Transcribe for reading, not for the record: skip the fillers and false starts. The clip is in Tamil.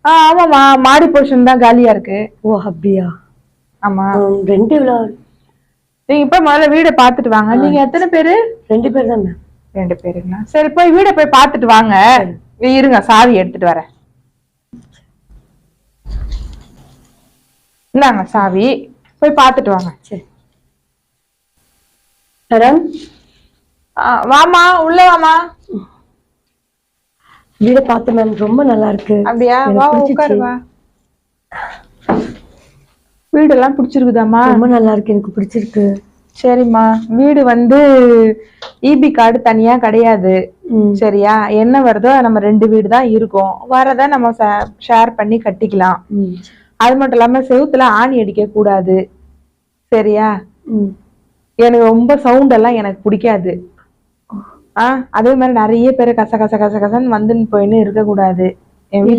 ஆமாமா, மாடி போர்ஷன் தான் காலியா இருக்கு. ஓ அப்படியா? ஆமா. ரெண்டு விழா. நீங்க இப்ப முதல்ல வீடை பாத்துட்டு வாங்க. நீங்க எத்தனை பேரு? 2 பேர் தான். 2 பேருங்களா? சரி, போய் வீடை போய் பாத்துட்டு வாங்க. இருங்க, சாவி எடுத்துட்டு வரேன். இந்தாங்க சாவி, போய் பாத்துட்டு வாங்க. சரி மேடம். வாமா, உள்ள வாமா. வீட பார்த்து மேம், ரொம்ப நல்லா இருக்கு. அப்படியா? வா, உட்காரு வா. வீடெல்லாம் பிடிச்சிருக்குதாமா? ரொம்ப நல்லா இருக்கு, எனக்கு பிடிச்சிருக்கு. சரிம்மா, வீடு வந்து இபி கார்டு தனியா கிடையாது. சரியா? என்ன வருதோ நம்ம 2 வீடு தான் இருக்கும். வரத நம்ம ஷேர் பண்ணி கட்டிக்கலாம். அது மட்டும் இல்லாம செவுத்துல ஆணி அடிக்க கூடாது. சரியா? எனக்கு ரொம்ப சவுண்ட் எல்லாம் எனக்கு பிடிக்காது. அதே மாதிரி நிறைய பேரு கச கச கச கசன்னு வந்துன்னு போயின்னு இருக்க கூடாது. என் வீட்டுல